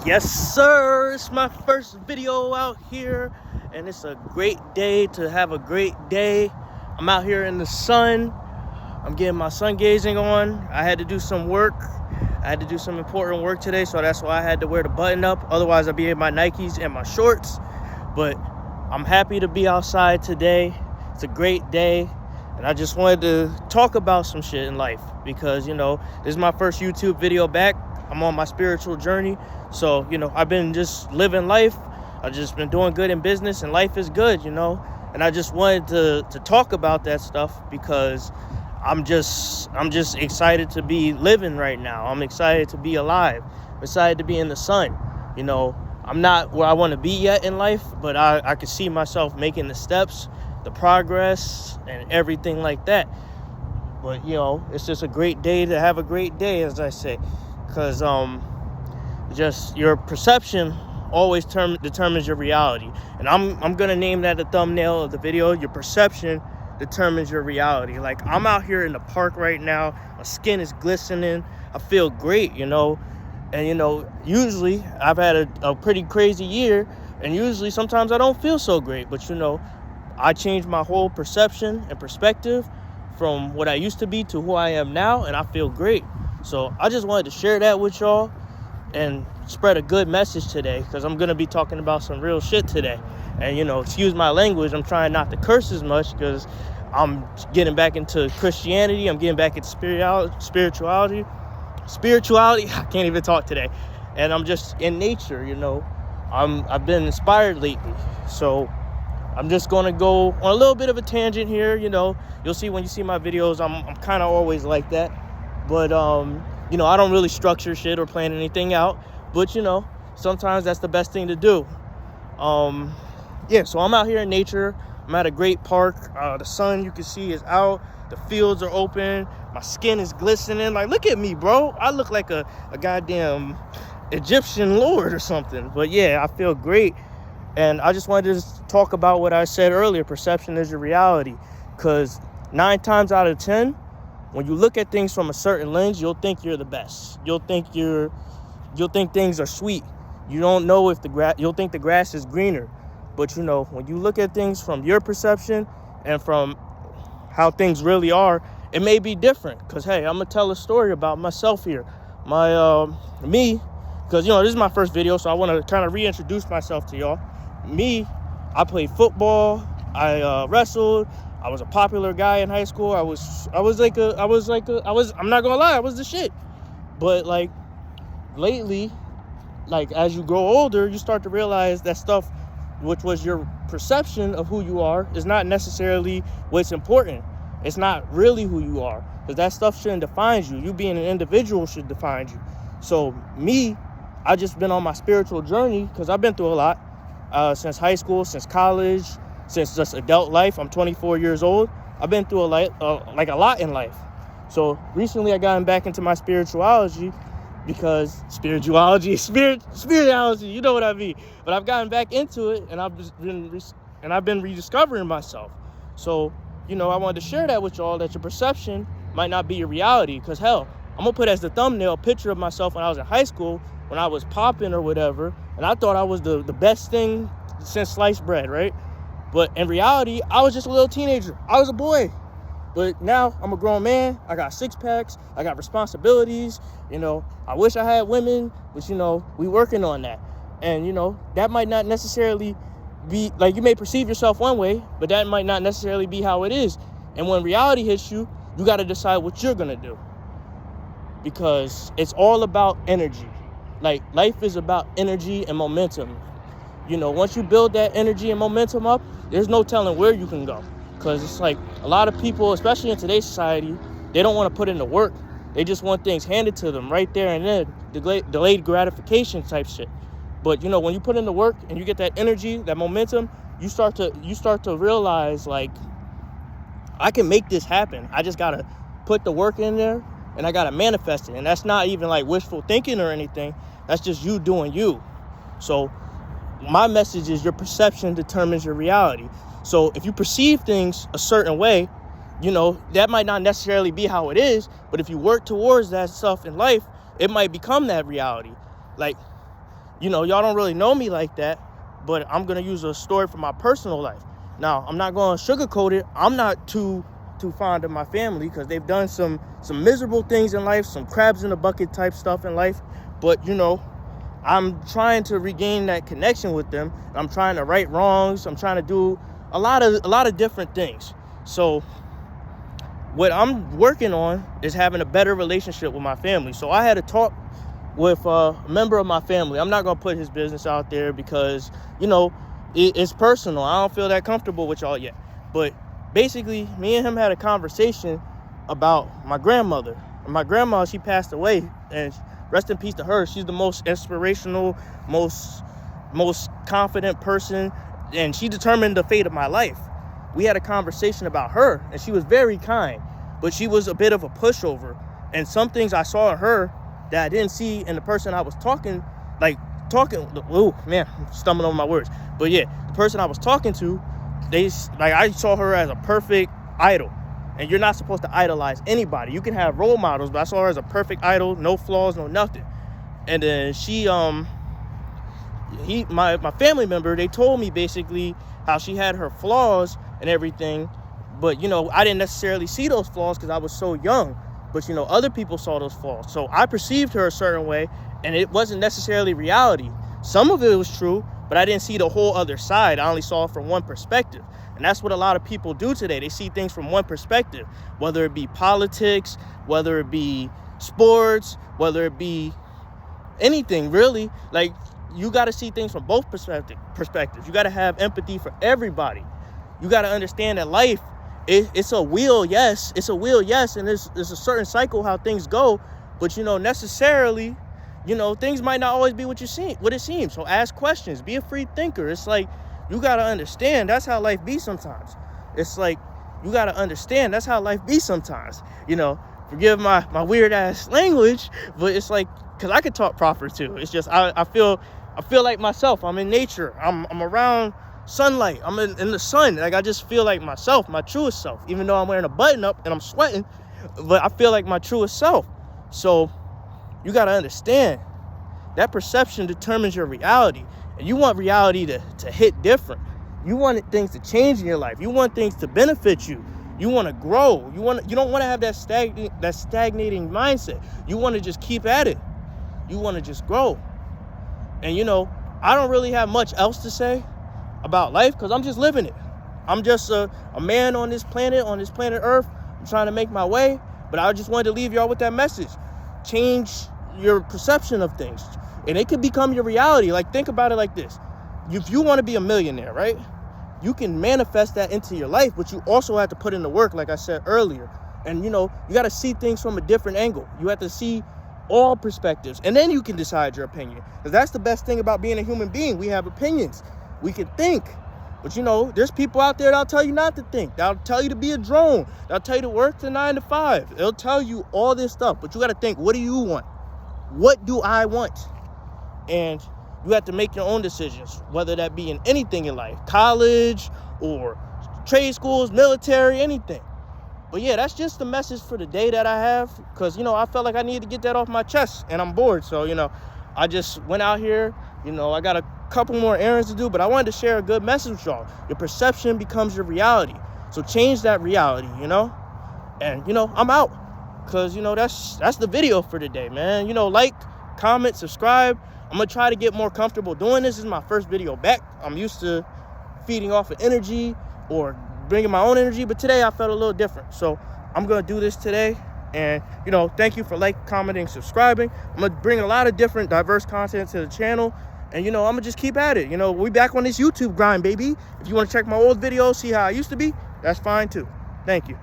Yes, sir. It's my first video out here, and it's a great day to have a great day. I'm out here in the sun. I'm getting my sun gazing on. I had to do some work. I had to do some important work today, so that's why I had to wear the button up. Otherwise, I'd be in my Nikes and my shorts. But I'm happy to be outside today. It's a great day. And I just wanted to talk about some shit in life because, this is my first YouTube video back. I'm on my spiritual journey. So, I've been just living life. I've just been doing good in business and life is good, And I just wanted to talk about that stuff because I'm just excited to be living right now. I'm excited to be alive. I'm excited to be in the sun. I'm not where I want to be yet in life, but I can see myself making the steps, the progress, and everything like that. But, it's just a great day to have a great day, as I say, because just your perception always determines your reality. And I'm going to name that the thumbnail of the video. Your perception determines your reality. Like, I'm out here in the park right now. My skin is glistening. I feel great, And, usually I've had a pretty crazy year. And usually sometimes I don't feel so great. But, I changed my whole perception and perspective from what I used to be to who I am now, and I feel great. So I just wanted to share that with y'all and spread a good message today because I'm going to be talking about some real shit today. And, excuse my language, I'm trying not to curse as much because I'm getting back into Christianity. I'm getting back into spirituality. I can't even talk today. And I'm just in nature, I've been inspired lately. So I'm just going to go on a little bit of a tangent here, You'll see when you see my videos, I'm kind of always like that. But, I don't really structure shit or plan anything out. But, sometimes that's the best thing to do. So I'm out here in nature. I'm at a great park. The sun, you can see, is out. The fields are open. My skin is glistening. Like, look at me, bro. I look like a goddamn Egyptian lord or something. But, yeah, I feel great. And I just wanted to talk about what I said earlier. Perception is your reality. Because 9 times out of 10, when you look at things from a certain lens, you'll think you're the best. You'll think things are sweet. You don't know if you'll think the grass is greener. But, when you look at things from your perception and from how things really are, it may be different. Because, hey, I'm going to tell a story about myself here. Me, because, this is my first video, so I want to kind of reintroduce myself to y'all. Me, I played football. I wrestled. I was a popular guy in high school. I'm not gonna lie, I was the shit. But like lately, like as you grow older, you start to realize that stuff, which was your perception of who you are, is not necessarily what's important. It's not really who you are, because that stuff shouldn't define you. You being an individual should define you. So me, I just been on my spiritual journey because I've been through a lot since high school, since college, since just adult life. I'm 24 years old. I've been through a lot in life. So recently I gotten back into my spirituality because spirituality, you know what I mean. But I've gotten back into it, and I've been rediscovering myself. So, I wanted to share that with y'all, that your perception might not be your reality. Because hell, I'm gonna put as the thumbnail a picture of myself when I was in high school, when I was popping or whatever, and I thought I was the best thing since sliced bread, right? But in reality, I was just a little teenager. I was a boy. But now I'm a grown man. I got 6 packs. I got responsibilities. I wish I had women, but, we working on that. And, that might not necessarily be, like, you may perceive yourself one way, but that might not necessarily be how it is. And when reality hits you, you got to decide what you're going to do. Because it's all about energy. Like, life is about energy and momentum. Once you build that energy and momentum up, there's no telling where you can go. Because it's like a lot of people, especially in today's society, they don't want to put in the work. They just want things handed to them right there and then, delayed gratification type shit. But, when you put in the work and you get that energy, that momentum, you start to realize, like, I can make this happen. I just got to put the work in there and I got to manifest it. And that's not even like wishful thinking or anything. That's just you doing you. So my message is your perception determines your reality. So if you perceive things a certain way, that might not necessarily be how it is, but if you work towards that stuff in life, it might become that reality. Like, you know, y'all don't really know me like that, but I'm going to use a story from my personal life. Now, I'm not going to sugarcoat it. I'm not too fond of my family because they've done some miserable things in life, some crabs in a bucket type stuff in life. But, you know, I'm trying to regain that connection with them. I'm trying to right wrongs. I'm trying to do a lot of different things. So what I'm working on is having a better relationship with my family. So I had a talk with a member of my family. I'm not going to put his business out there because, you know, it's personal. I don't feel that comfortable with y'all yet. But basically, me and him had a conversation about my grandmother. And my grandma, she passed away, and rest in peace to her. She's the most inspirational, most confident person, and she determined the fate of my life. We had a conversation about her, and she was very kind, but she was a bit of a pushover. And some things I saw in her that I didn't see in the person I was talking, oh man, I'm stumbling over my words. But yeah, the person I was talking to, I saw her as a perfect idol. And you're not supposed to idolize anybody. You can have role models, but I saw her as a perfect idol, no flaws, no nothing. And then my family member, they told me basically how she had her flaws and everything. But, you know, I didn't necessarily see those flaws because I was so young. But, you know, other people saw those flaws. So I perceived her a certain way, and it wasn't necessarily reality. Some of it was true, but I didn't see the whole other side. I only saw it from one perspective. And that's what a lot of people do today. They see things from one perspective, whether it be politics, whether it be sports, whether it be anything, really. Like, you got to see things from both perspectives. You got to have empathy for everybody. You got to understand that life, it's a wheel, yes. It's a wheel, yes. And there's a certain cycle how things go. But, you know, necessarily, you know, things might not always be what it seems. So ask questions. Be a free thinker. It's like, you got to understand that's how life be sometimes. It's like, you got to understand that's how life be sometimes. You know, forgive my weird ass language, but it's like, because I could talk proper too. It's just, I feel like myself. I'm in nature. I'm around sunlight. I'm in the sun. Like, I just feel like myself, my truest self, even though I'm wearing a button up and I'm sweating, but I feel like my truest self. So you got to understand that perception determines your reality. And you want reality to hit different. You want things to change in your life. You want things to benefit you. You want to grow. You don't want to have that stagnating mindset. You want to just keep at it. You want to just grow. And, you know, I don't really have much else to say about life because I'm just living it. I'm just a man on this planet Earth. I'm trying to make my way. But I just wanted to leave y'all with that message. Change your perception of things. And it could become your reality. Like, think about it like this. If you want to be a millionaire, right? You can manifest that into your life, but you also have to put in the work, like I said earlier. And, you know, you got to see things from a different angle. You have to see all perspectives, and then you can decide your opinion. Because that's the best thing about being a human being. We have opinions. We can think. But, you know, there's people out there that'll tell you not to think. That'll tell you to be a drone. That'll tell you to work to 9 to 5. It'll tell you all this stuff. But you got to think, what do you want? What do I want? And you have to make your own decisions, whether that be in anything in life, college or trade schools, military, anything. But yeah, that's just the message for the day that I have, because, you know, I felt like I needed to get that off my chest, and I'm bored. So, you know, I just went out here. You know, I got a couple more errands to do, but I wanted to share a good message with y'all. Your perception becomes your reality. So change that reality, you know? And, you know, I'm out, because, you know, that's the video for today, man. You know, like, comment, subscribe. I'm going to try to get more comfortable doing this. This is my first video back. I'm used to feeding off of energy or bringing my own energy, but today I felt a little different. So I'm going to do this today. And, you know, thank you for commenting, subscribing. I'm going to bring a lot of different diverse content to the channel. And, you know, I'm going to just keep at it. You know, we back on this YouTube grind, baby. If you want to check my old videos, see how I used to be, that's fine too. Thank you.